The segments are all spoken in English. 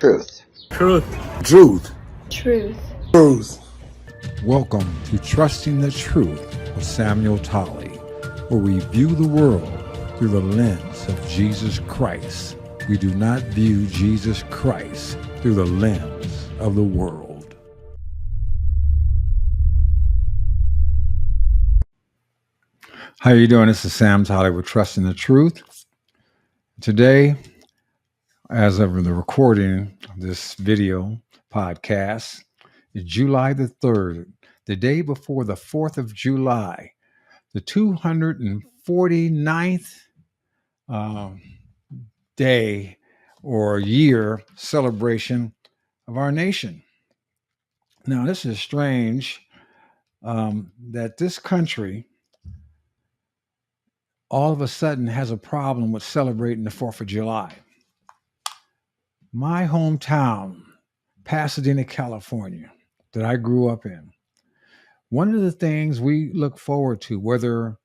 Truth. Truth. Truth. Truth. Truth. Welcome to Trusting the Truth with Samuel Tolley, where we view the world through the lens of Jesus Christ. We do not view Jesus Christ through the lens of the world. How you doing? This is Sam Tolley with Trusting the Truth. Today, as of the recording of this video podcast, is July the 3rd, the day before the 4th of July, the 249th day or year celebration of our nation. Now, this is strange that this country all of a sudden has a problem with celebrating the 4th of July. My hometown, Pasadena, California, that I grew up in, one of the things we look forward to, whether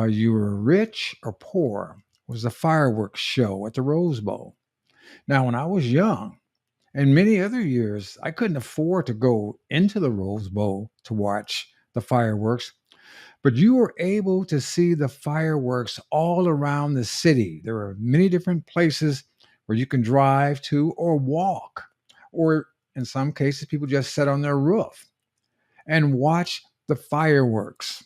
you were rich or poor, was the fireworks show at the Rose Bowl. Now, when I was young, and many other years, I couldn't afford to go into the Rose Bowl to watch the fireworks, but you were able to see the fireworks all around the city. There are many different places where you can drive to or walk, or in some cases, people just sit on their roof and watch the fireworks.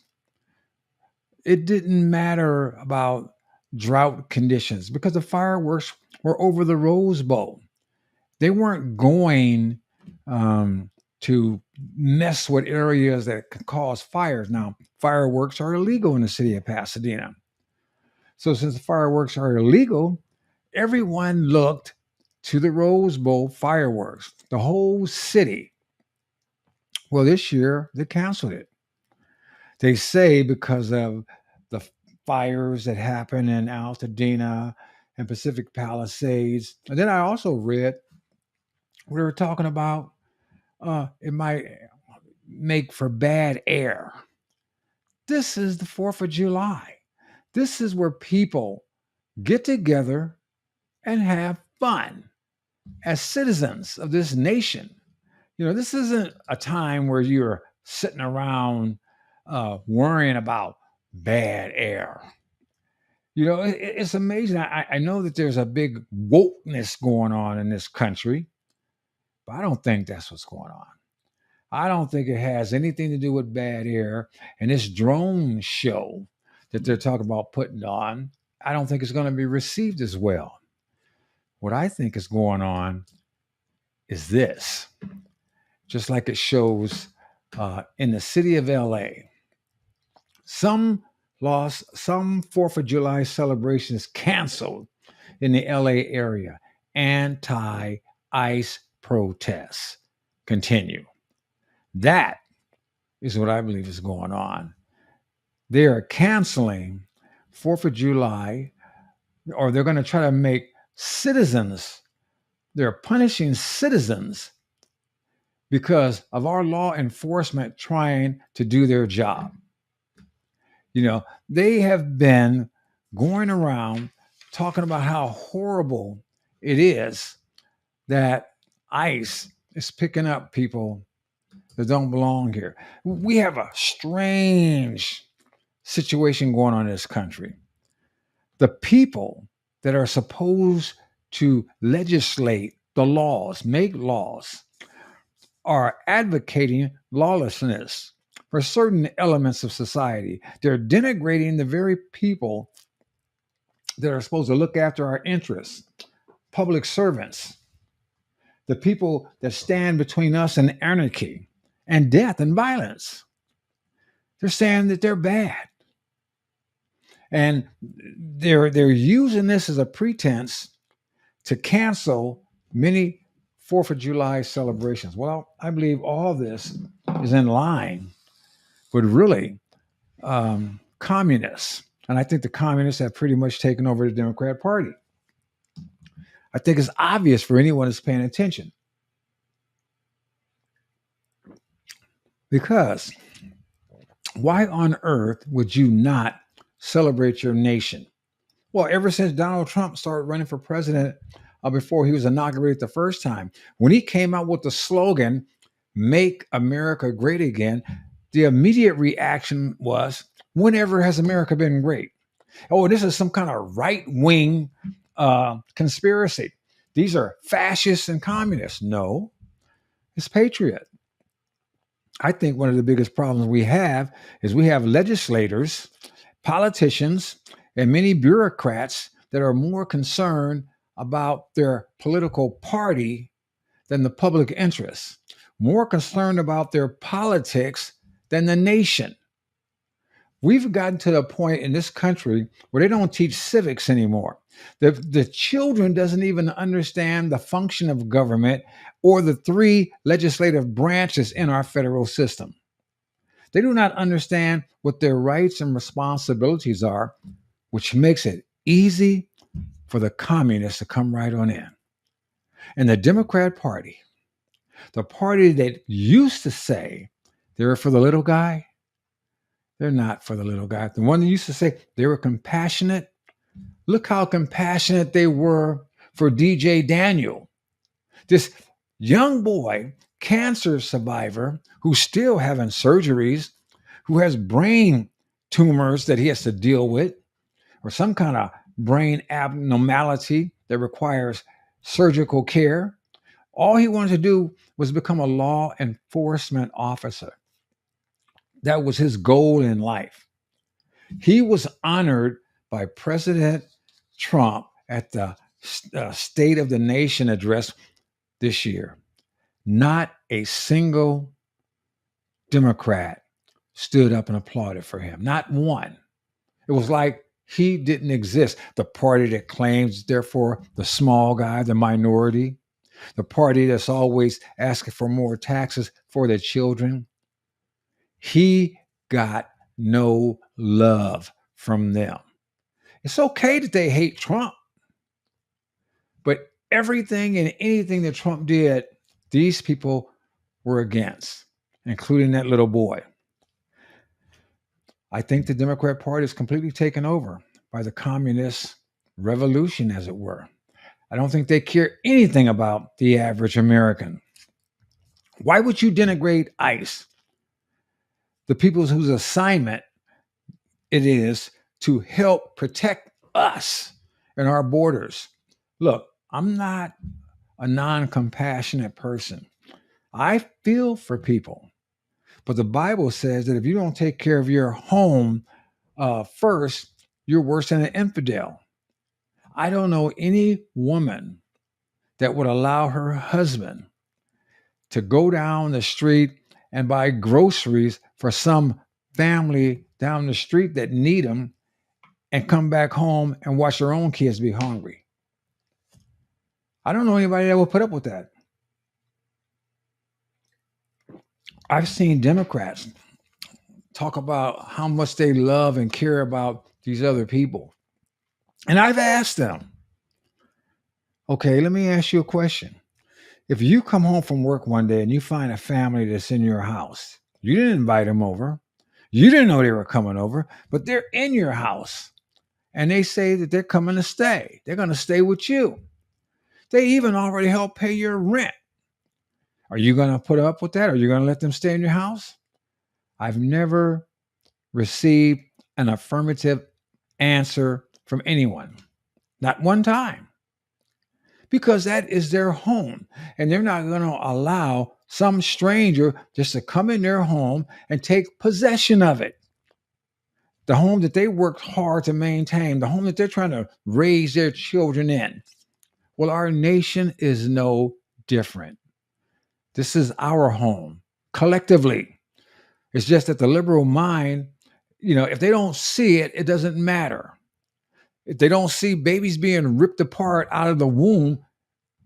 It didn't matter about drought conditions because the fireworks were over the Rose Bowl. They weren't going to mess with areas that could cause fires. Now, fireworks are illegal in the city of Pasadena. So since the fireworks are illegal, everyone looked to the Rose Bowl fireworks, the whole city. Well, this year, they canceled it. They say because of the fires that happened in Altadena and Pacific Palisades. And then I also read we were talking about it might make for bad air. This is the 4th of July. This is where people get together and have fun as citizens of this nation. You know, this isn't a time where you're sitting around worrying about bad air. You know, it's amazing. I know that there's a big wokeness going on in this country, but I don't think that's what's going on. I don't think it has anything to do with bad air. And this drone show that they're talking about putting on, I don't think it's going to be received as well. What I think is going on is this, just like it shows in the city of LA. Some 4th of July celebrations canceled in the LA area. Anti-ICE protests continue. That is what I believe is going on. They are canceling 4th of July, or they're going to try to make citizens, they're punishing citizens because of our law enforcement trying to do their job. You know, they have been going around talking about how horrible it is that ICE is picking up people that don't belong here. We have a strange situation going on in this country. The people that are supposed to legislate the laws, make laws, are advocating lawlessness for certain elements of society. They're denigrating the very people that are supposed to look after our interests, public servants, the people that stand between us and anarchy and death and violence. They're saying that they're bad. And they're using this as a pretense to cancel many 4th of July celebrations. Well, I believe all this is in line with really communists. And I think the communists have pretty much taken over the Democrat Party. I think it's obvious for anyone who's paying attention. Because why on earth would you not celebrate your nation? Well, ever since Donald Trump started running for president before he was inaugurated the first time. When he came out with the slogan, "Make America Great Again," the immediate reaction was, "Whenever has America been great? Oh, this is some kind of right wing conspiracy. These are fascists and communists." No, it's patriot. I think one of the biggest problems we have is we have legislators, politicians, and many bureaucrats that are more concerned about their political party than the public interest, more concerned about their politics than the nation. We've gotten to the point in this country where they don't teach civics anymore. The children doesn't even understand the function of government or the three legislative branches in our federal system. They do not understand what their rights and responsibilities are, which makes it easy for the communists to come right on in. And the Democrat Party, the party that used to say they were for the little guy, they're not for the little guy. The one that used to say they were compassionate, look how compassionate they were for DJ Daniel, this young boy, cancer survivor who's still having surgeries, who has brain tumors that he has to deal with, or some kind of brain abnormality that requires surgical care. All he wanted to do was become a law enforcement officer. That was his goal in life. He was honored by President Trump at the State of the Nation address this year. Not a single Democrat stood up and applauded for him. Not one. It was like he didn't exist. The party that claims, therefore, the small guy, the minority, the party that's always asking for more taxes for their children, he got no love from them. It's okay that they hate Trump, but everything and anything that Trump did, these people were against, including that little boy. I think the Democrat Party is completely taken over by the communist revolution, as it were. I don't think they care anything about the average American. Why would you denigrate ICE, the people whose assignment it is to help protect us and our borders? Look, I'm not a non-compassionate person. I feel for people. But the Bible says that if you don't take care of your home first, you're worse than an infidel. I don't know any woman that would allow her husband to go down the street and buy groceries for some family down the street that need them and come back home and watch their own kids be hungry. I don't know anybody that will put up with that. I've seen Democrats talk about how much they love and care about these other people. And I've asked them, okay, let me ask you a question. If you come home from work one day and you find a family that's in your house, you didn't invite them over, you didn't know they were coming over, but they're in your house and they say that they're coming to stay. They're going to stay with you. They even already help pay your rent. Are you going to put up with that? Are you going to let them stay in your house? I've never received an affirmative answer from anyone. Not one time. Because that is their home. And they're not going to allow some stranger just to come in their home and take possession of it. The home that they worked hard to maintain, the home that they're trying to raise their children in. Well, our nation is no different. This is our home collectively. It's just that the liberal mind, if they don't see it, it doesn't matter. If they don't see babies being ripped apart out of the womb,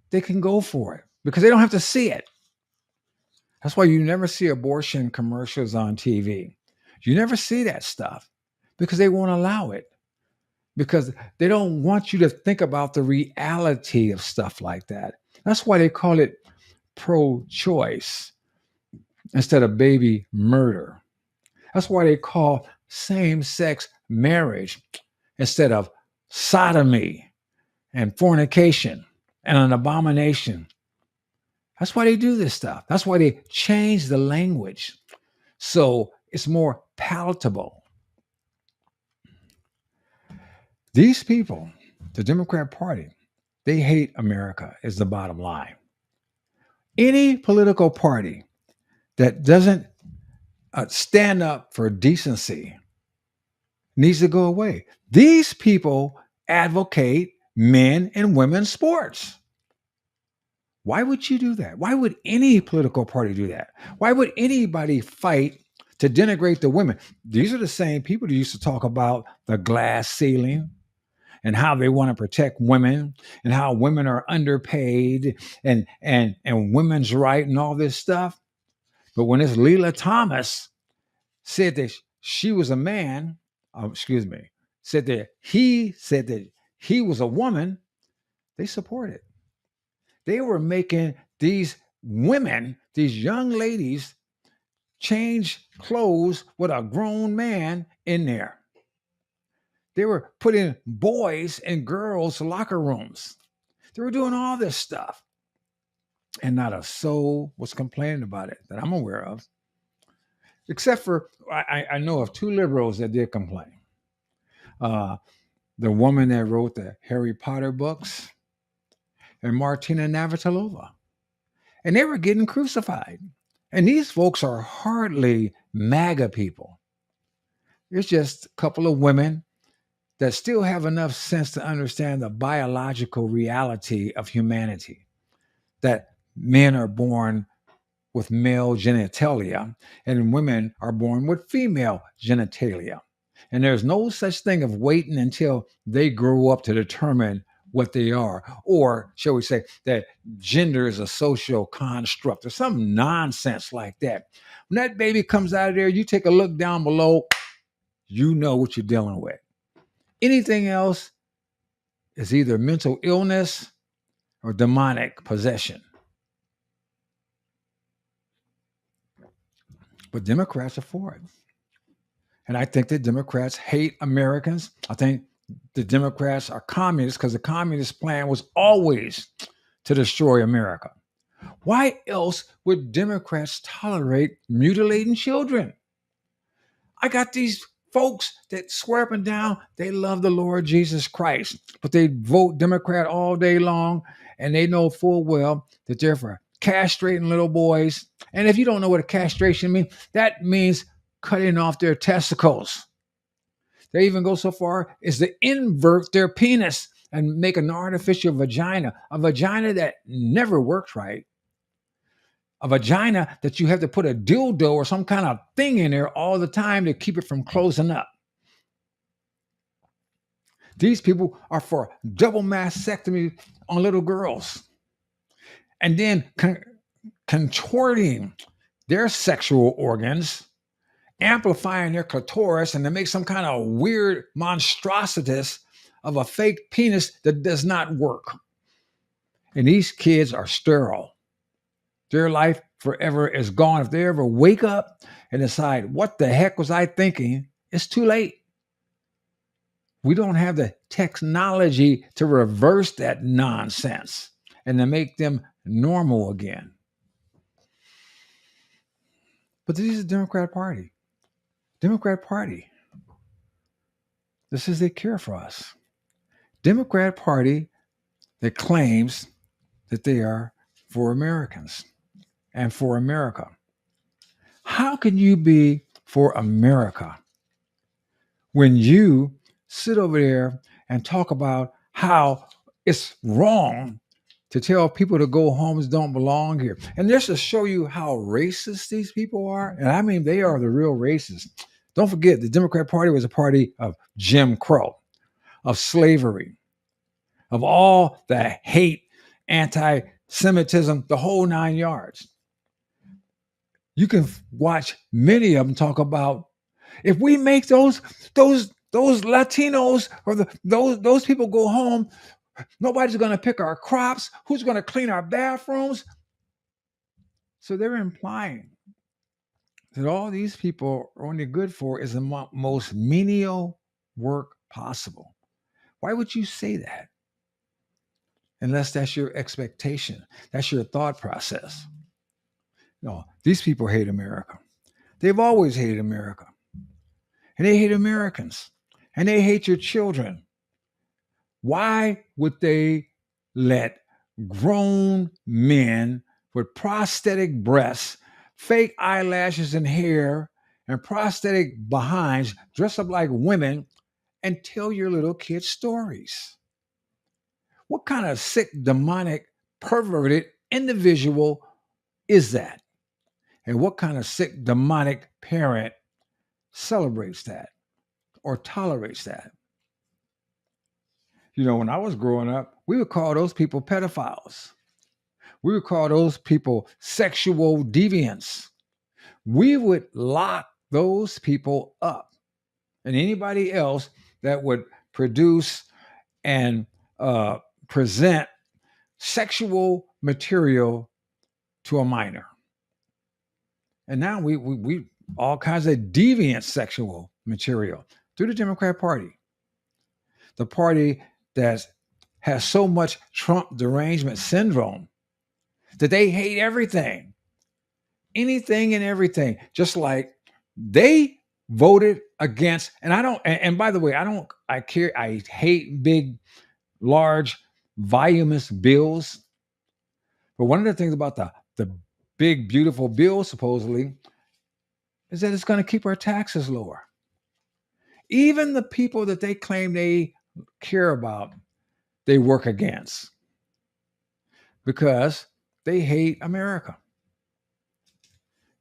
they can go for it because they don't have to see it. That's why you never see abortion commercials on TV. You never see that stuff because they won't allow it, because they don't want you to think about the reality of stuff like that. That's why they call it pro-choice instead of baby murder. That's why they call same-sex marriage instead of sodomy and fornication. and an abomination. That's why they do this stuff. That's why they change the language so it's more palatable. These people, the Democrat Party, they hate America, is the bottom line. Any political party that doesn't stand up for decency needs to go away. These people advocate men and women's sports. Why would you do that? Why would any political party do that? Why would anybody fight to denigrate the women? These are the same people that used to talk about the glass ceiling and how they want to protect women and how women are underpaid and women's right and all this stuff. But when it's Leila Thomas said that she was a man, excuse me, said that he was a woman, they supported. They were making these women, these young ladies, change clothes with a grown man in there. They were putting boys in girls' locker rooms. They were doing all this stuff. And not a soul was complaining about it that I'm aware of. Except for, I know of two liberals that did complain. Uh, the woman that wrote the Harry Potter books and Martina Navratilova. And they were getting crucified. And these folks are hardly MAGA people. It's just a couple of women that still have enough sense to understand the biological reality of humanity, that men are born with male genitalia and women are born with female genitalia. And there's no such thing of waiting until they grow up to determine what they are. Or, shall we say, that gender is a social construct or some nonsense like that. When that baby comes out of there, you take a look down below, you know what you're dealing with. Anything else is either mental illness or demonic possession. But Democrats are for it. And I think that Democrats hate Americans. I think the Democrats are communists because the communist plan was always to destroy America. Why else would Democrats tolerate mutilating children? I got these folks that swear up and down they love the Lord Jesus Christ, but they vote Democrat all day long, and they know full well that they're for castrating little boys. And if you don't know what a castration means, that means cutting off their testicles. They even go so far as to invert their penis and make an artificial vagina, a vagina that never works right, a vagina that you have to put a dildo or some kind of thing in there all the time to keep it from closing up. These people are for double mastectomy on little girls and then contorting their sexual organs, amplifying their clitoris, and to make some kind of weird monstrosities of a fake penis that does not work. And these kids are sterile. Their life forever is gone. If they ever wake up and decide, what the heck was I thinking? It's too late. We don't have the technology to reverse that nonsense and to make them normal again. But this is the Democrat Party. Democrat Party. This is their cure for us. Democrat Party that claims that they are for Americans and for America. How can you be for America when you sit over there and talk about how it's wrong to tell people to go homes don't belong here? And just to show you how racist these people are, and I mean they are the real racists. Don't forget, the Democrat Party was a party of Jim Crow, of slavery, of all the hate, anti-Semitism, the whole 9 yards. You can watch many of them talk about, if we make those Latinos or those people go home, nobody's going to pick our crops. Who's going to clean our bathrooms? So they're implying that all these people are only good for is the most menial work possible. Why would you say that? unless that's your expectation. That's your thought process. No, these people hate America. They've always hated America. And they hate Americans. And they hate your children. Why would they let grown men with prosthetic breasts, fake eyelashes and hair, and prosthetic behinds dress up like women and tell your little kids stories? What kind of sick, demonic, perverted individual is that? And what kind of sick, demonic parent celebrates that or tolerates that? You know, when I was growing up, we would call those people pedophiles. We would call those people sexual deviants. We would lock those people up. And anybody else that would produce and present sexual material to a minor. And now we all kinds of deviant sexual material through the Democrat Party, the party that has so much Trump derangement syndrome that they hate everything, anything and everything, just like they voted against. And I don't, and by the way, I hate big, large, voluminous bills. But one of the things about the big, beautiful bill, supposedly, is that it's going to keep our taxes lower. Even the people that they claim they care about, they work against because they hate America.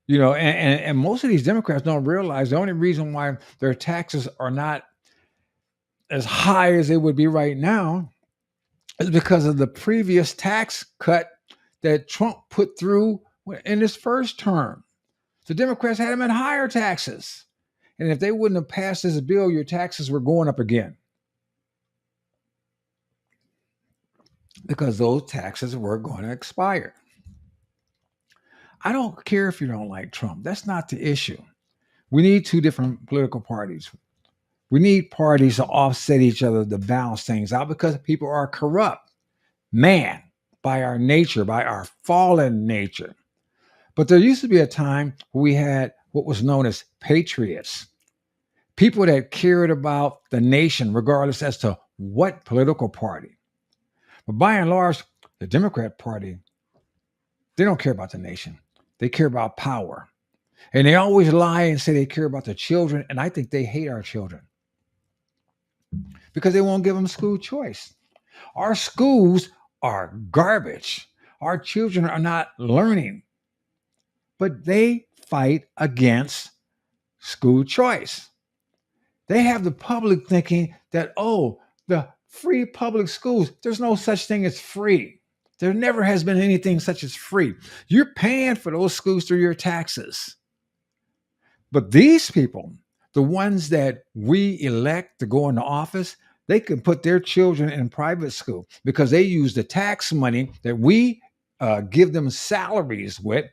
You know, and most of these Democrats don't realize the only reason why their taxes are not as high as they would be right now is because of the previous tax cut that Trump put through in his first term. The Democrats had him at higher taxes. And if they wouldn't have passed this bill, your taxes were going up again. Because those taxes were going to expire. I don't care if you don't like Trump. That's not the issue. We need two different political parties. We need parties to offset each other to balance things out because people are corrupt. Man, by our nature, by our fallen nature. But there used to be a time where we had what was known as patriots, people that cared about the nation, regardless as to what political party. But by and large, the Democrat Party, they don't care about the nation. They care about power. And they always lie and say they care about the children. And I think they hate our children because they won't give them school choice. Our schools are garbage. Our children are not learning. But they fight against school choice. They have the public thinking that, oh, the free public schools, there's no such thing as free. There never has been anything such as free. You're paying for those schools through your taxes. But these people, the ones that we elect to go into office, they can put their children in private school because they use the tax money that we give them salaries with,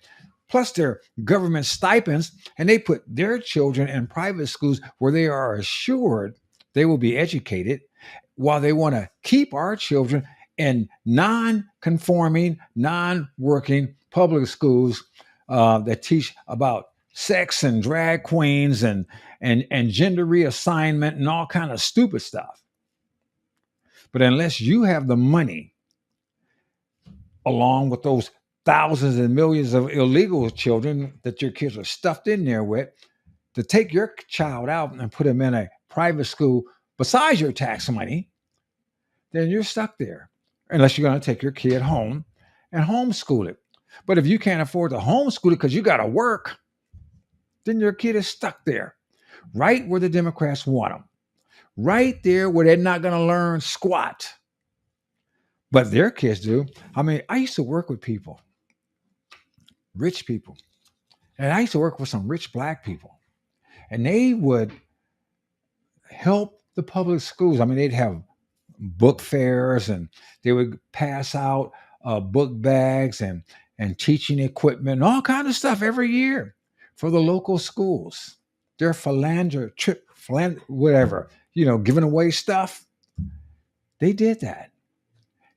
plus their government stipends, and they put their children in private schools where they are assured they will be educated, while they want to keep our children in non-conforming, non-working public schools that teach about sex and drag queens and gender reassignment and all kind of stupid stuff. But unless you have the money, along with those thousands and millions of illegal children that your kids are stuffed in there with, to take your child out and put them in a private school besides your tax money, then you're stuck there. Unless you're going to take your kid home and homeschool it. But if you can't afford to homeschool it because you got to work, then your kid is stuck there, right where the Democrats want them, right there where they're not going to learn squat. But their kids do. I mean, I used to work with people, rich people, and I used to work with some rich Black people, and they would help the public schools. I mean, they'd have book fairs and they would pass out book bags and teaching equipment and all kind of stuff every year for the local schools. They're whatever, giving away stuff. They did that.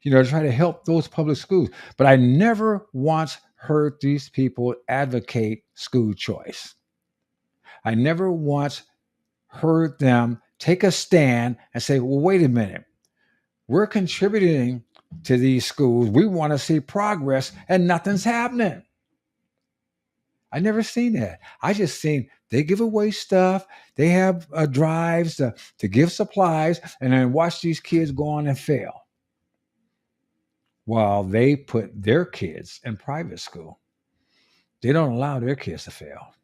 to try to help those public schools. But I never once heard these people advocate school choice. I never once heard them take a stand and say, well, wait a minute, we're contributing to these schools. We want to see progress and nothing's happening. I never seen that. I just seen they give away stuff. They have drives to give supplies and then watch these kids go on and fail while they put their kids in private school. They don't allow their kids to fail.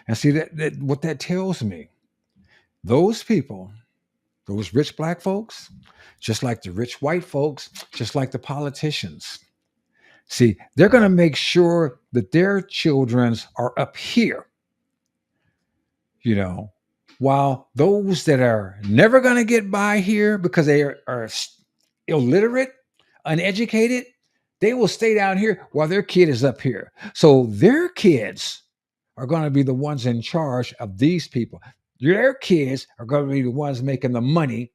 And see that what that tells me, those people, those rich black folks, just like the rich white folks, just like the politicians, see, they're going to make sure that their children's are up here, you know, while those that are never going to get by here because they are illiterate, uneducated, they will stay down here while their kid is up here. So their kids are going to be the ones in charge of these people. Their kids are going to be the ones making the money,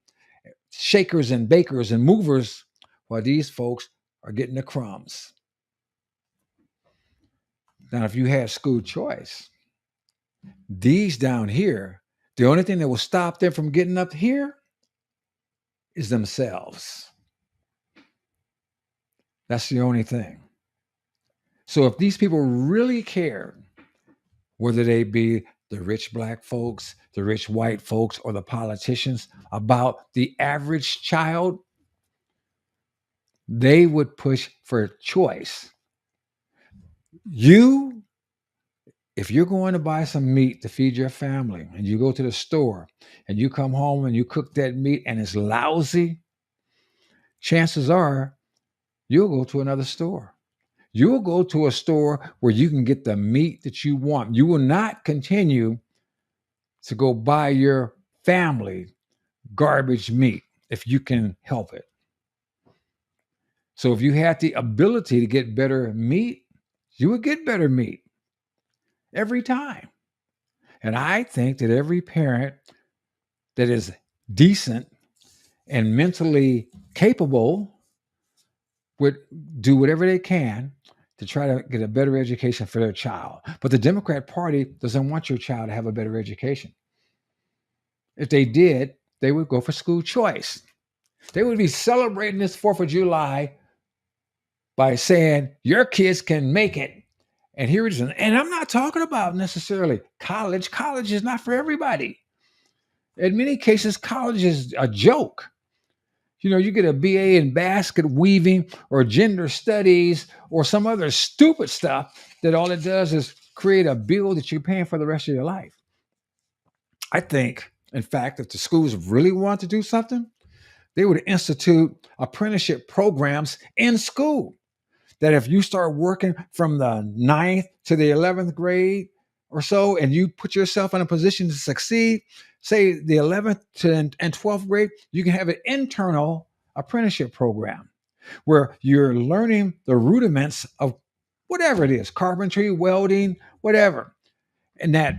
shakers and bakers and movers, while these folks are getting the crumbs. Now, if you had school choice, these down here, the only thing that will stop them from getting up here is themselves. That's the only thing. So if these people really cared, whether they be the rich black folks, the rich white folks, or the politicians, about the average child, they would push for choice. If you're going to buy some meat to feed your family and you go to the store and you come home and you cook that meat and it's lousy, chances are you'll go to another store. You'll go to a store where you can get the meat that you want. You will not continue to go buy your family garbage meat if you can help it. So if you had the ability to get better meat, you would get better meat every time. And I think that every parent that is decent and mentally capable would do whatever they can to try to get a better education for their child. But the Democrat Party doesn't want your child to have a better education. If they did, they would go for school choice. They would be celebrating this 4th of July by saying, your kids can make it. And here it is. And I'm not talking about necessarily college. College is not for everybody. In many cases, college is a joke. You get a BA in basket weaving or gender studies or some other stupid stuff that all it does is create a bill that you're paying for the rest of your life. I think, in fact, if the schools really want to do something, they would institute apprenticeship programs in school. That if you start working from the 9th to the 11th grade or so, and you put yourself in a position to succeed, say the 11th and 12th grade, you can have an internal apprenticeship program where you're learning the rudiments of whatever it is, carpentry, welding, whatever. And that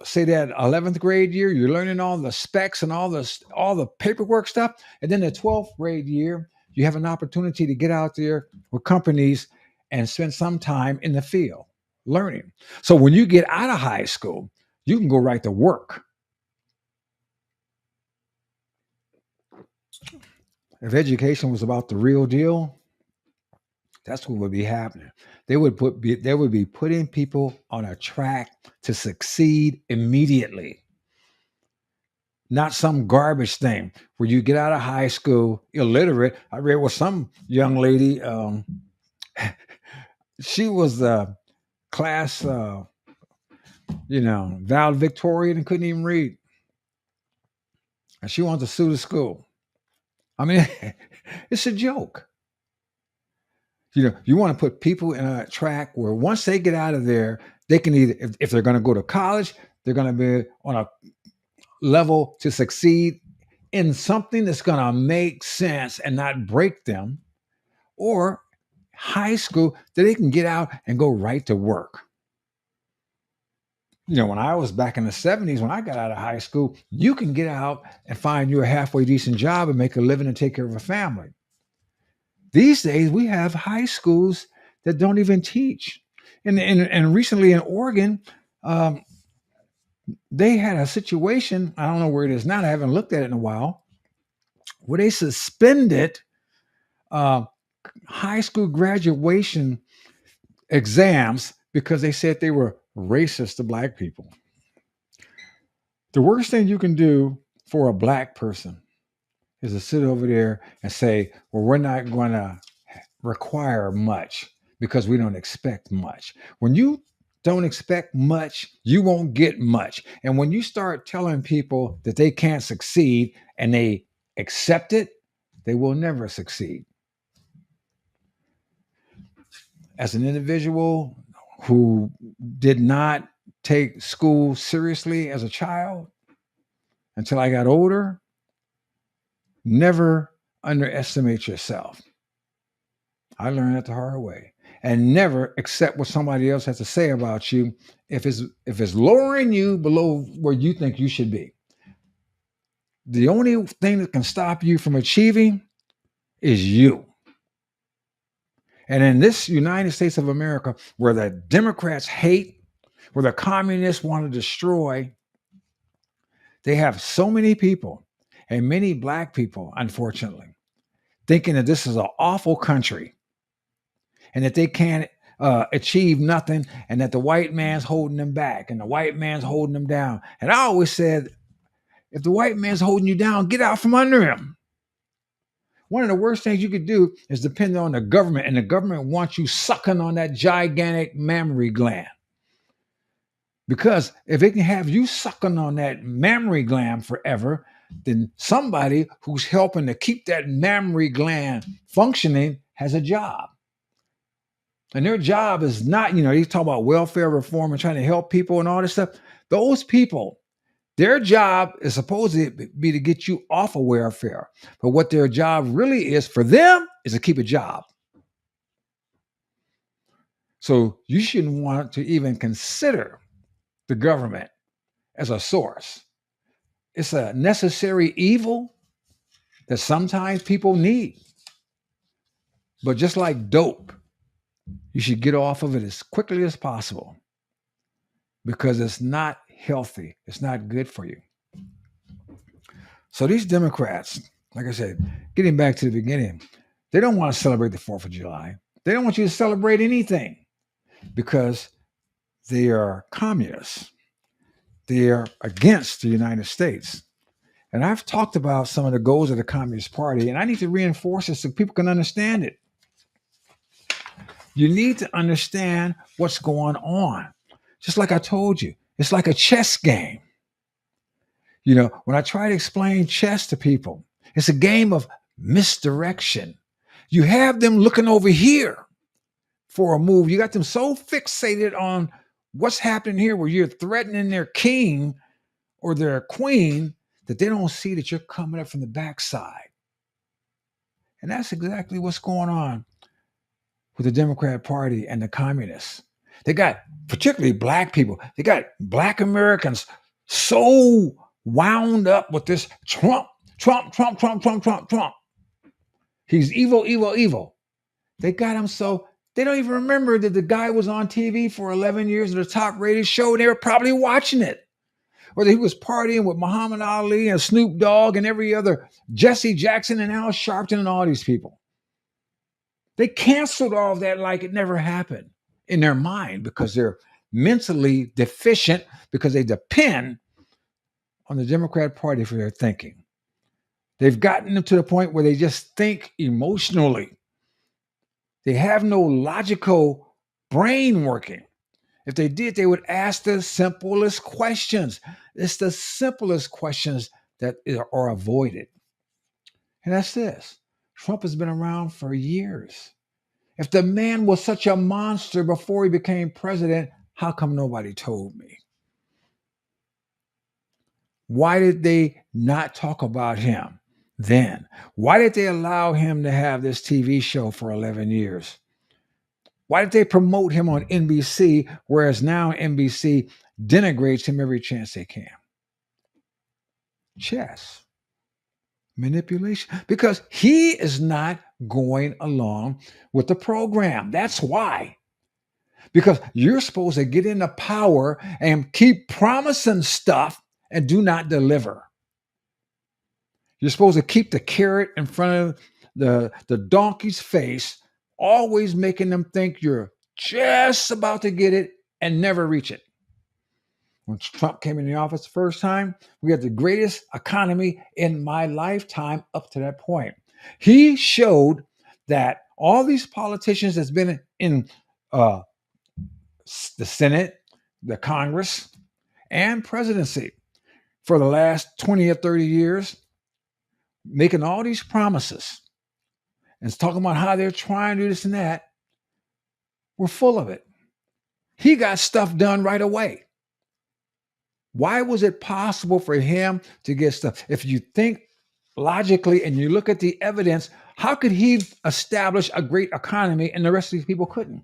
11th grade year, you're learning all the specs and all the paperwork stuff. And then the 12th grade year, you have an opportunity to get out there with companies and spend some time in the field learning. So when you get out of high school, you can go right to work. If education was about the real deal, that's what would be happening. They would be putting people on a track to succeed immediately. Not some garbage thing where you get out of high school illiterate. I read with some young lady, she was the class, valedictorian and couldn't even read. And she wanted to sue the school. I mean, it's a joke. You want to put people in a track where once they get out of there, they can either, if they're going to go to college, they're going to be on a level to succeed in something that's going to make sense and not break them, or high school that they can get out and go right to work. When I was back in the 70s, when I got out of high school, you can get out and find you a halfway decent job and make a living and take care of a family. These days, we have high schools that don't even teach. And recently in Oregon, um, they had a situation. I don't know where it is now. I haven't looked at it in a while. Where they suspended uh, high school graduation exams because they said they were racist to black people. The worst thing you can do for a black person is to sit over there and say, well, we're not going to require much because we don't expect much. When you don't expect much, you won't get much. And when you start telling people that they can't succeed and they accept it, they will never succeed. As an individual who did not take school seriously as a child until I got older, never underestimate yourself. I learned that the hard way. And never accept what somebody else has to say about you if it's lowering you below where you think you should be. The only thing that can stop you from achieving is you. And in this United States of America, where the Democrats hate, where the communists want to destroy, they have so many people, and many black people, unfortunately, thinking that this is an awful country and that they can't achieve nothing, and that the white man's holding them back and the white man's holding them down. And I always said, if the white man's holding you down, get out from under him. One of the worst things you could do is depend on the government, and the government wants you sucking on that gigantic mammary gland. Because if it can have you sucking on that mammary gland forever, then somebody who's helping to keep that mammary gland functioning has a job. And their job is not, they talk about welfare reform and trying to help people and all this stuff. Those people, their job is supposed to be to get you off of welfare. But what their job really is for them is to keep a job. So you shouldn't want to even consider the government as a source. It's a necessary evil that sometimes people need. But just like dope, you should get off of it as quickly as possible because it's not healthy. It's not good for you. So these Democrats, like I said, getting back to the beginning, they don't want to celebrate the 4th of July. They don't want you to celebrate anything because they are communists. They are against the United States. And I've talked about some of the goals of the Communist Party, and I need to reinforce this so people can understand it. You need to understand what's going on. Just like I told you, it's like a chess game. When I try to explain chess to people, it's a game of misdirection. You have them looking over here for a move. You got them so fixated on what's happening here where you're threatening their king or their queen that they don't see that you're coming up from the backside. And that's exactly what's going on with the Democrat Party and the communists. They got, particularly black people, they got black Americans so wound up with this Trump. He's evil, evil, evil. They got him so they don't even remember that the guy was on TV for 11 years at a top rated show, and they were probably watching it. Or that he was partying with Muhammad Ali and Snoop Dogg and every other Jesse Jackson and Al Sharpton and all these people. They canceled all of that like it never happened in their mind because they're mentally deficient because they depend on the Democrat Party for their thinking. They've gotten them to the point where they just think emotionally. They have no logical brain working. If they did, they would ask the simplest questions. It's the simplest questions that are avoided. And that's this. Trump has been around for years. If the man was such a monster before he became president, how come nobody told me? Why did they not talk about him then? Why did they allow him to have this TV show for 11 years? Why did they promote him on NBC, whereas now NBC denigrates him every chance they can? Chess. Manipulation. Because he is not going along with the program. That's why. Because you're supposed to get into power and keep promising stuff and do not deliver. You're supposed to keep the carrot in front of the donkey's face, always making them think you're just about to get it and never reach it. When Trump came in the office the first time, we had the greatest economy in my lifetime up to that point. He showed that all these politicians that's been in uh, the Senate, the Congress, and presidency for the last 20 or 30 years, making all these promises and talking about how they're trying to do this and that, we're full of it. He got stuff done right away. Why was it possible for him to get stuff? If you think logically and you look at the evidence, how could he establish a great economy and the rest of these people couldn't?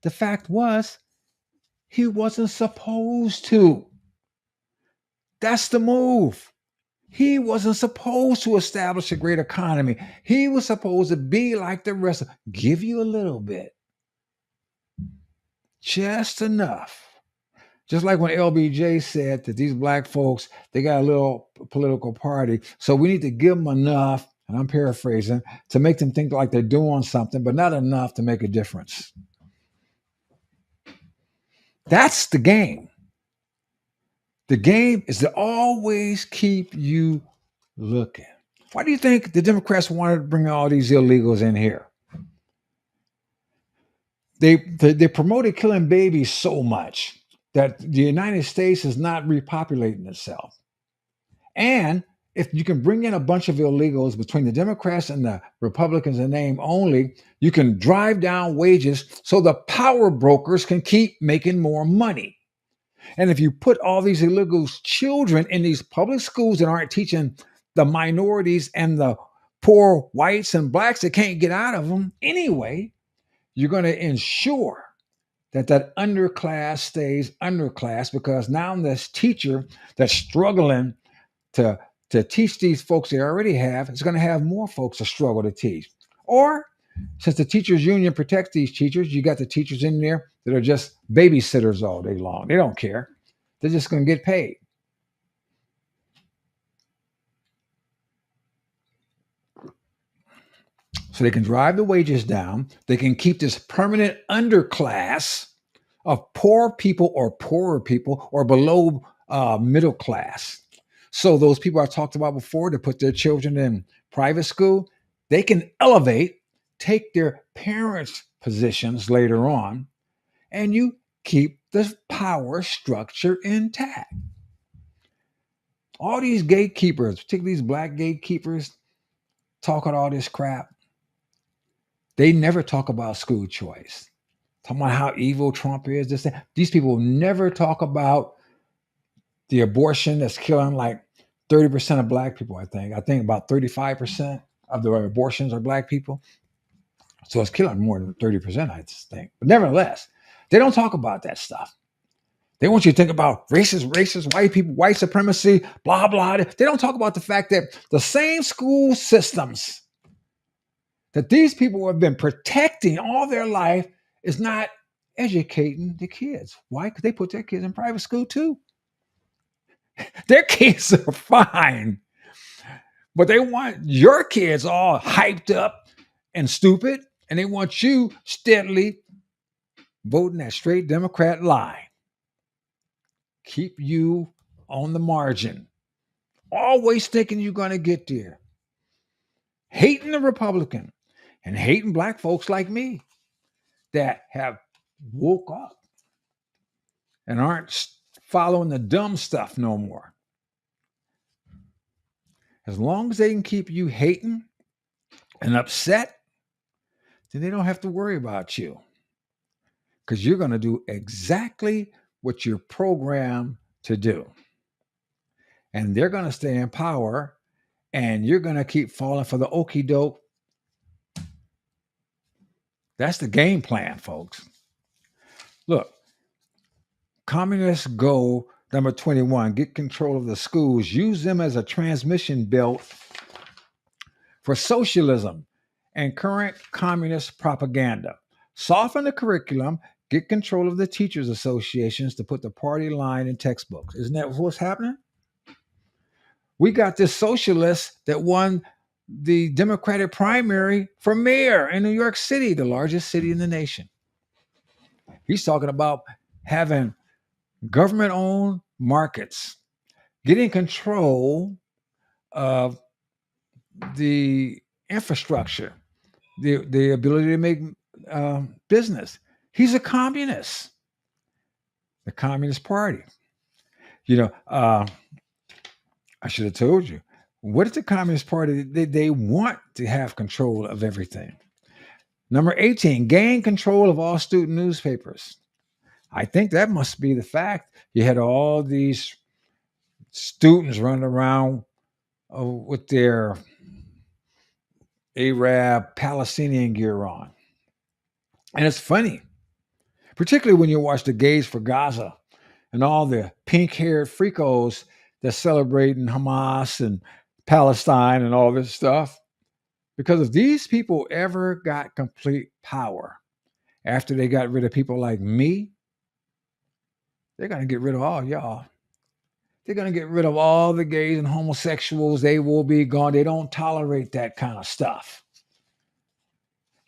The fact was, he wasn't supposed to. That's the move. He wasn't supposed to establish a great economy. He was supposed to be like the rest of, give you a little bit, just enough. Just like when LBJ said that these black folks, they got a little political party, so we need to give them enough, and I'm paraphrasing, to make them think like they're doing something, but not enough to make a difference. That's the game. The game is to always keep you looking. Why do you think the Democrats wanted to bring all these illegals in here? They promoted killing babies so much that the United States is not repopulating itself. And if you can bring in a bunch of illegals between the Democrats and the Republicans in name only, you can drive down wages so the power brokers can keep making more money. And if you put all these illegal children in these public schools that aren't teaching the minorities and the poor whites and blacks that can't get out of them anyway, you're going to ensure that underclass stays underclass, because now this teacher that's struggling to teach these folks they already have is going to have more folks to struggle to teach. Or since the teachers union protects these teachers, you got the teachers in there that are just babysitters all day long. They don't care. They're just going to get paid. So they can drive the wages down. They can keep this permanent underclass of poor people or poorer people or below middle class. So those people I talked about before that put their children in private school, they can elevate, take their parents' positions later on, and you keep the power structure intact. All these gatekeepers, particularly these black gatekeepers, talking all this crap. They never talk about school choice. Talking about how evil Trump is. These people never talk about the abortion that's killing like 30% of black people, I think. I think about 35% of the abortions are black people. So it's killing more than 30%, I think. But nevertheless, they don't talk about that stuff. They want you to think about racist, white people, white supremacy, blah, blah. They don't talk about the fact that the same school systems that these people have been protecting all their life is not educating the kids. Why? Because they put their kids in private school too. Their kids are fine, but they want your kids all hyped up and stupid, and they want you steadily voting that straight Democrat line. Keep you on the margin, always thinking you're going to get there. Hating the Republican and hating black folks like me that have woke up and aren't following the dumb stuff no more. As long as they can keep you hating and upset, then they don't have to worry about you, because you're going to do exactly what you're programmed to do. And they're going to stay in power, and you're going to keep falling for the okie doke. That's the game plan, folks. Look, communist goal number 21, get control of the schools, use them as a transmission belt for socialism and current communist propaganda. Soften the curriculum, get control of the teachers' associations to put the party line in textbooks. Isn't that what's happening? We got this socialist that won the Democratic primary for mayor in New York City, the largest city in the nation. He's talking about having government owned markets, getting control of the infrastructure, the ability to make business. He's a communist, the Communist Party. You know, I should have told you. What is the Communist Party? They want to have control of everything. Number 18, gain control of all student newspapers. I think that must be the fact. You had all these students running around with their Arab Palestinian gear on. And it's funny, particularly when you watch the Gays for Gaza and all the pink-haired freakos that celebrating Hamas and Palestine and all this stuff. Because if these people ever got complete power after they got rid of people like me, they're going to get rid of all y'all. They're going to get rid of all the gays and homosexuals. They will be gone. They don't tolerate that kind of stuff.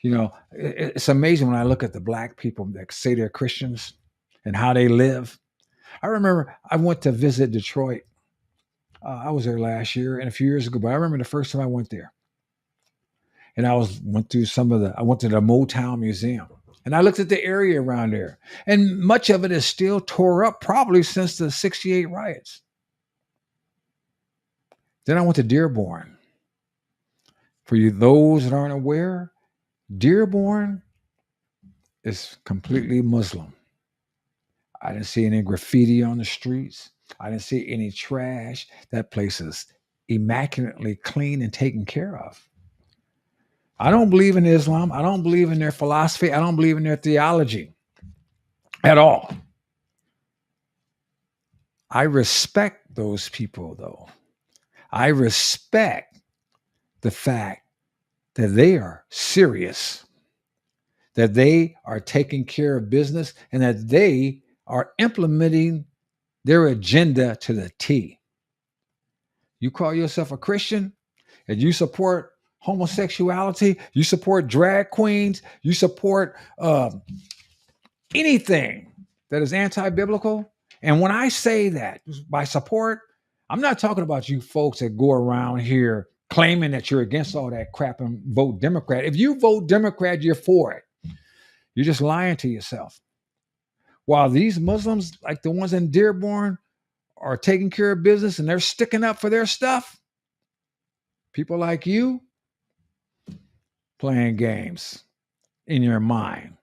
You know, it's amazing when I look at the black people that say they're Christians and how they live. I remember I went to visit Detroit. I was there last year and a few years ago, but I remember the first time I went there. And I went to the Motown Museum. And I looked at the area around there. And much of it is still tore up, probably since the 68 riots. Then I went to Dearborn. For you, those that aren't aware, Dearborn is completely Muslim. I didn't see any graffiti on the streets. I didn't see any trash. That place is immaculately clean and taken care of. I don't believe in Islam. I don't believe in their philosophy. I don't believe in their theology at all. I respect those people, though. I respect the fact that they are serious, that they are taking care of business, and that they are implementing their agenda to the T. You call yourself a Christian and you support homosexuality, you support drag queens, you support anything that is anti-biblical. And when I say that by support, I'm not talking about you folks that go around here claiming that you're against all that crap and vote Democrat. If you vote Democrat, you're for it. You're just lying to yourself. While these Muslims, like the ones in Dearborn, are taking care of business and they're sticking up for their stuff, people like you playing games in your mind.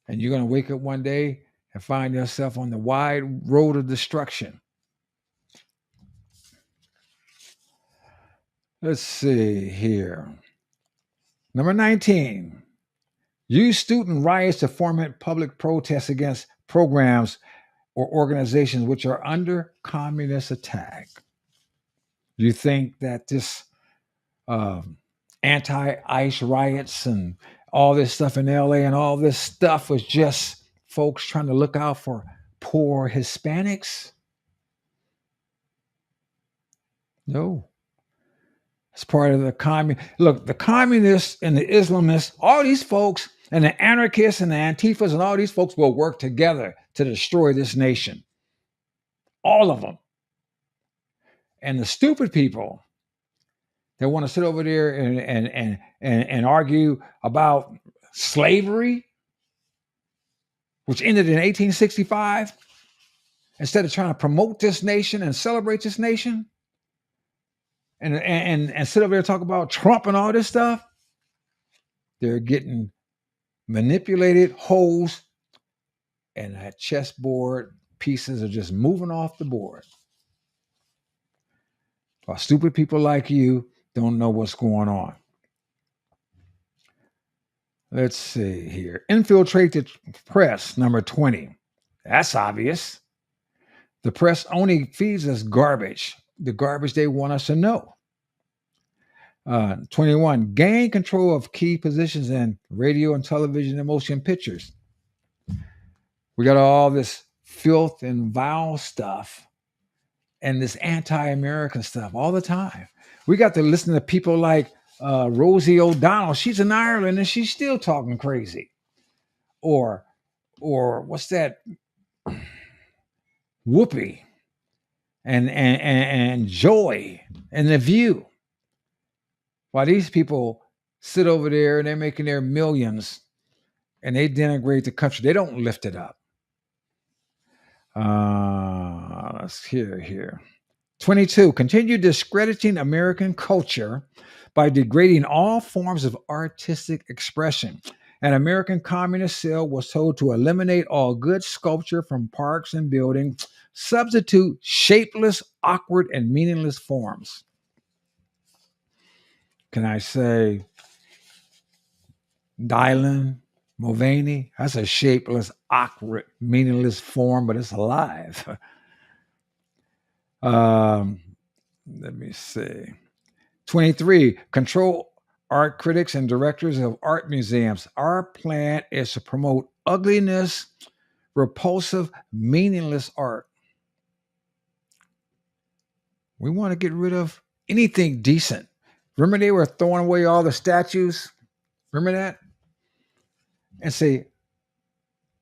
And you're going to wake up one day and find yourself on the wide road of destruction. Let's see here. Number 19, use student riots to foment public protests against programs or organizations which are under communist attack. You think that this anti-ICE riots and all this stuff in LA and all this stuff was just folks trying to look out for poor Hispanics? No. It's part of the Look, the communists and the Islamists, all these folks, and the anarchists and the Antifas and all these folks will work together to destroy this nation. All of them. And the stupid people that want to sit over there and argue about slavery, which ended in 1865, instead of trying to promote this nation and celebrate this nation, and sit over there and talk about Trump and all this stuff, they're getting manipulated holes, and that chessboard pieces are just moving off the board. While stupid people like you don't know what's going on. Let's see here. Infiltrate the press, number 20. That's obvious. The press only feeds us garbage, the garbage they want us to know. 21, gain control of key positions in radio and television and motion pictures. We got all this filth and vile stuff and this anti-American stuff all the time. We got to listen to people like Rosie O'Donnell. She's in Ireland and she's still talking crazy. Or what's that? Whoopi and Joy and The View. While these people sit over there and they're making their millions and they denigrate the country, they don't lift it up. Let's hear here. 22, continue discrediting American culture by degrading all forms of artistic expression. An American communist cell was told to eliminate all good sculpture from parks and buildings, substitute shapeless, awkward, and meaningless forms. Can I say Dylan Mulvaney? That's a shapeless, awkward, meaningless form, but it's alive. Let me see. 23, control art critics and directors of art museums. Our plan is to promote ugliness, repulsive, meaningless art. We want to get rid of anything decent. Remember they were throwing away all the statues? Remember that? And say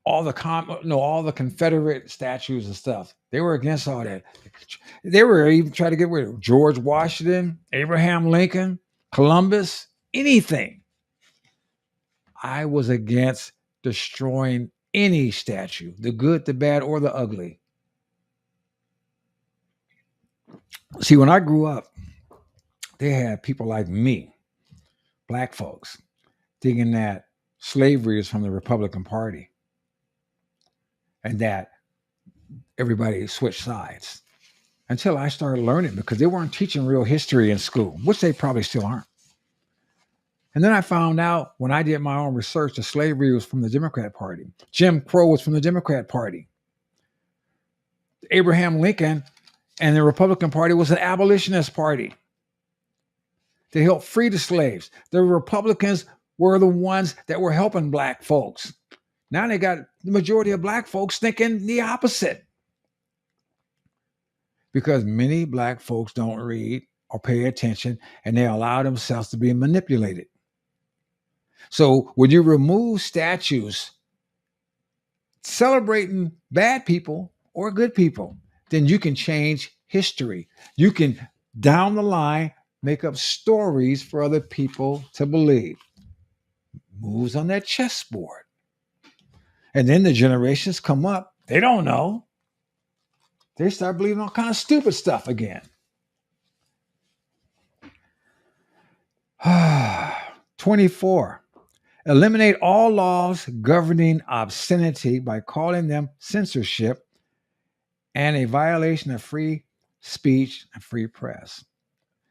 all the Confederate statues and stuff. They were against all that. They were even trying to get rid of George Washington, Abraham Lincoln, Columbus, anything. I was against destroying any statue, the good, the bad, or the ugly. See, when I grew up, they had people like me, black folks, thinking that slavery is from the Republican Party and that everybody switched sides. Until I started learning, because they weren't teaching real history in school, which they probably still aren't. And then I found out when I did my own research that slavery was from the Democrat Party. Jim Crow was from the Democrat Party. Abraham Lincoln and the Republican Party was an abolitionist party. They helped free the slaves. The Republicans were the ones that were helping black folks. Now they got the majority of black folks thinking the opposite. Because many black folks don't read or pay attention and they allow themselves to be manipulated. So when you remove statues celebrating bad people or good people, then you can change history. You can, down the line, make up stories for other people to believe. Moves on that chessboard. And then the generations come up, they don't know. They start believing all kind of stupid stuff again. 24. Eliminate all laws governing obscenity by calling them censorship and a violation of free speech and free press.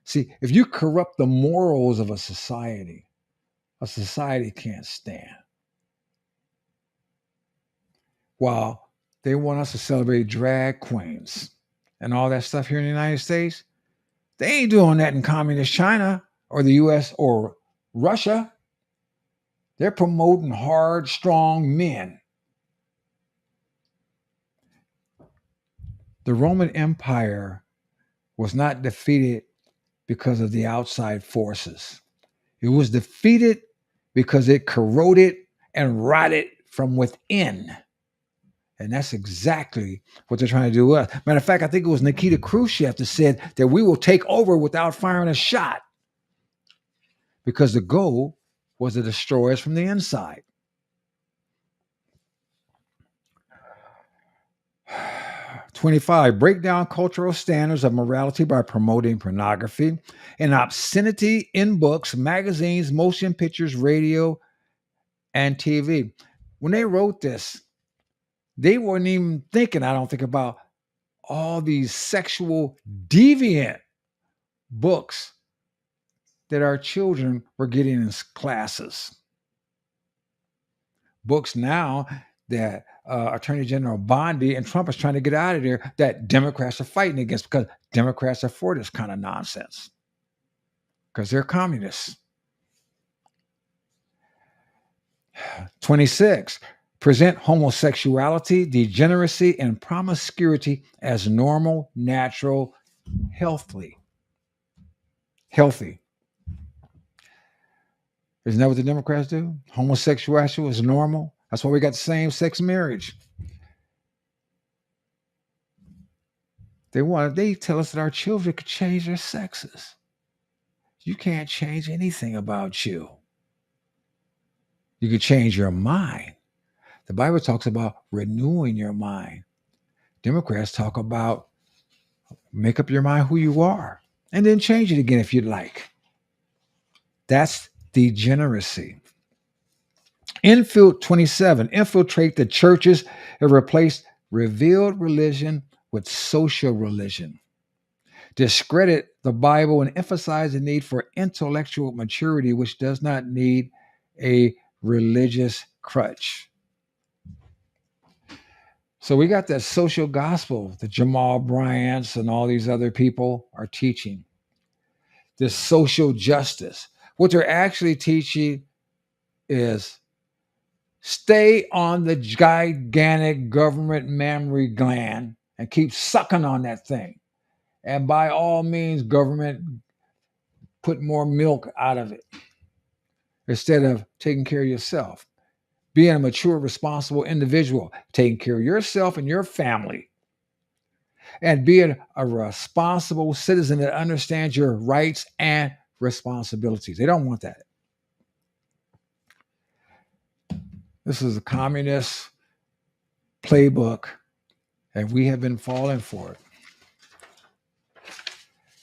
See, if you corrupt the morals of a society can't stand. While they want us to celebrate drag queens and all that stuff here in the United States, they ain't doing that in communist China or the US or Russia. They're promoting hard, strong men. The Roman Empire was not defeated because of the outside forces. It was defeated because it corroded and rotted from within. And that's exactly what they're trying to do with us. Matter of fact, I think it was Nikita Khrushchev that said that we will take over without firing a shot. Because the goal was to destroy us from the inside. 25, break down cultural standards of morality by promoting pornography and obscenity in books, magazines, motion pictures, radio, and TV. When they wrote this, they weren't even thinking, I don't think, about all these sexual deviant books that our children were getting in classes. Books now that Attorney General Bondi and Trump is trying to get out of there that Democrats are fighting against because Democrats are for this kind of nonsense. because they're communists. 26, present homosexuality, degeneracy, and promiscuity as normal, natural, healthy. Healthy. Isn't that what the Democrats do? Homosexuality is normal. That's why we got same-sex marriage. They tell us that our children could change their sexes. You can't change anything about you. You can change your mind. The Bible talks about renewing your mind. Democrats talk about make up your mind who you are and then change it again if you'd like. That's degeneracy. 27, infiltrate the churches and replace revealed religion with social religion. Discredit the Bible and emphasize the need for intellectual maturity, which does not need a religious crutch. So we got that social gospel that Jamal Bryant's and all these other people are teaching. This social justice. What they're actually teaching is stay on the gigantic government mammary gland and keep sucking on that thing. And by all means, government, put more milk out of it instead of taking care of yourself. Being a mature, responsible individual, taking care of yourself and your family, and being a responsible citizen that understands your rights and responsibilities. They don't want that. This is a communist playbook, and we have been falling for it.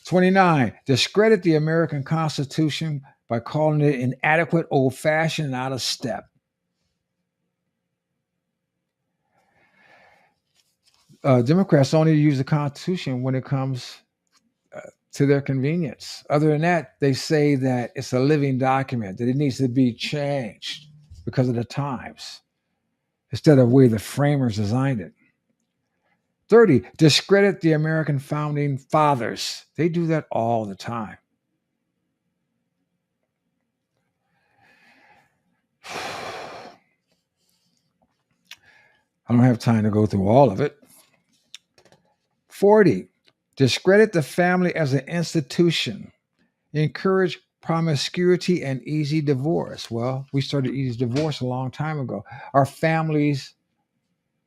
29, discredit the American Constitution by calling it inadequate, old-fashioned, and out of step. Democrats only use the Constitution when it comes to their convenience. Other than that, they say that it's a living document, that it needs to be changed because of the times, instead of the way the framers designed it. 30, discredit the American founding fathers. They do that all the time. I don't have time to go through all of it. 40, discredit the family as an institution. Encourage promiscuity and easy divorce. Well, we started easy divorce a long time ago. Our families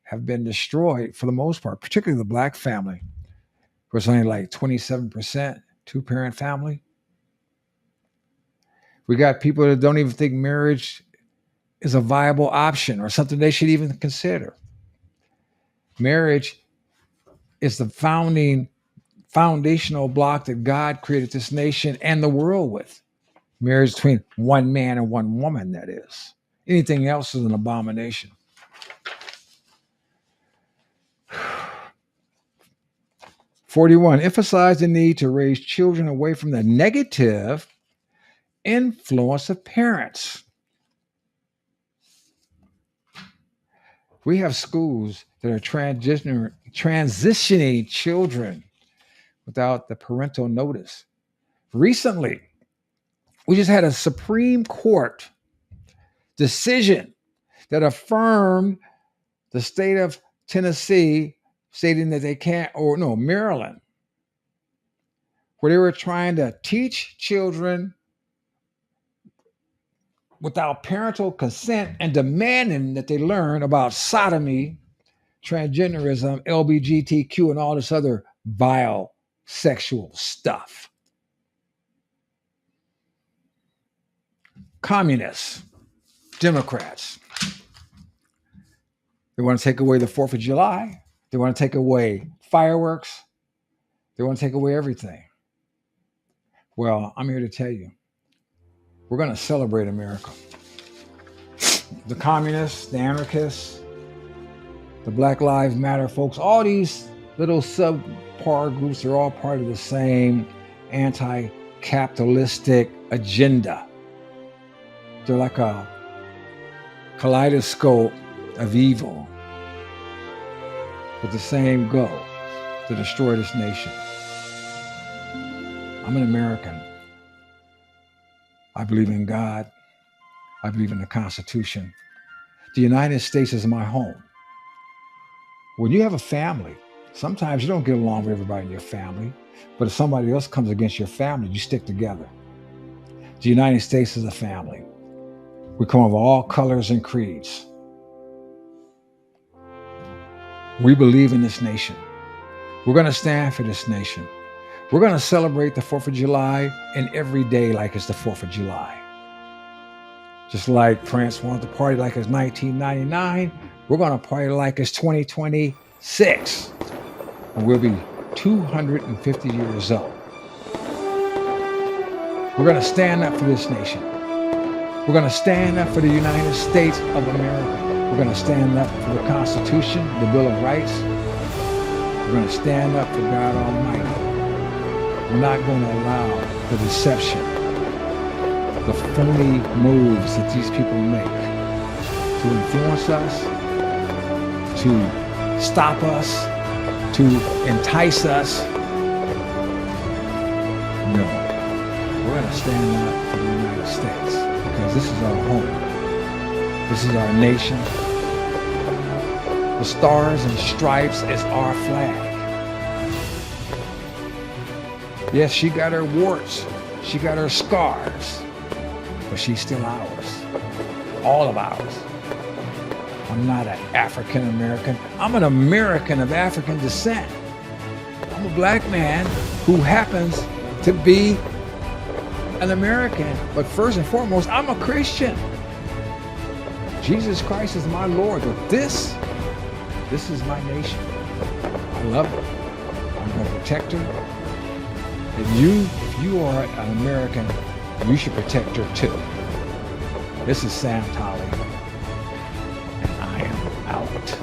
have been destroyed for the most part, particularly the Black family. It's only like 27% two-parent family. We got people that don't even think marriage is a viable option or something they should even consider. Marriage is the foundational block that God created this nation and the world with. Marriage between one man and one woman, that is. Anything else is an abomination. 41, emphasize the need to raise children away from the negative influence of parents. We have schools that are transitioning children without the parental notice. Recently, we just had a Supreme Court decision that affirmed the state of Tennessee stating that they can't, or no, Maryland, where they were trying to teach children without parental consent and demanding that they learn about sodomy, transgenderism, LGBTQ, and all this other vile sexual stuff. Communists, Democrats, they want to take away the 4th of July. They want to take away fireworks. They want to take away everything. Well, I'm here to tell you, we're going to celebrate America. The communists, the anarchists, the Black Lives Matter folks, all these little subpar groups are all part of the same anti-capitalistic agenda. They're like a kaleidoscope of evil with the same goal, to destroy this nation. I'm an American. I believe in God. I believe in the Constitution. The United States is my home. When you have a family, sometimes you don't get along with everybody in your family, but if somebody else comes against your family, you stick together. The United States is a family. We come of all colors and creeds. We believe in this nation. We're going to stand for this nation. We're going to celebrate the 4th of July and every day like it's the 4th of July. Just like Prince wanted to party like it's 1999, we're going to party like it's 2026. And we'll be 250 years old. We're going to stand up for this nation. We're going to stand up for the United States of America. We're going to stand up for the Constitution, the Bill of Rights. We're going to stand up for God Almighty. We're not going to allow the deception, the phony moves that these people make to influence us, to stop us, to entice us. No, we're going to stand up for the United States because this is our home. This is our nation. The stars and stripes is our flag. Yes, she got her warts. She got her scars. But she's still ours. All of ours. I'm not an African American. I'm an American of African descent. I'm a black man who happens to be an American. But first and foremost, I'm a Christian. Jesus Christ is my Lord. But this is my nation. I love it. I'm going to protect her. If you are an American, you should protect her too. This is Sam Tolley, and I am out.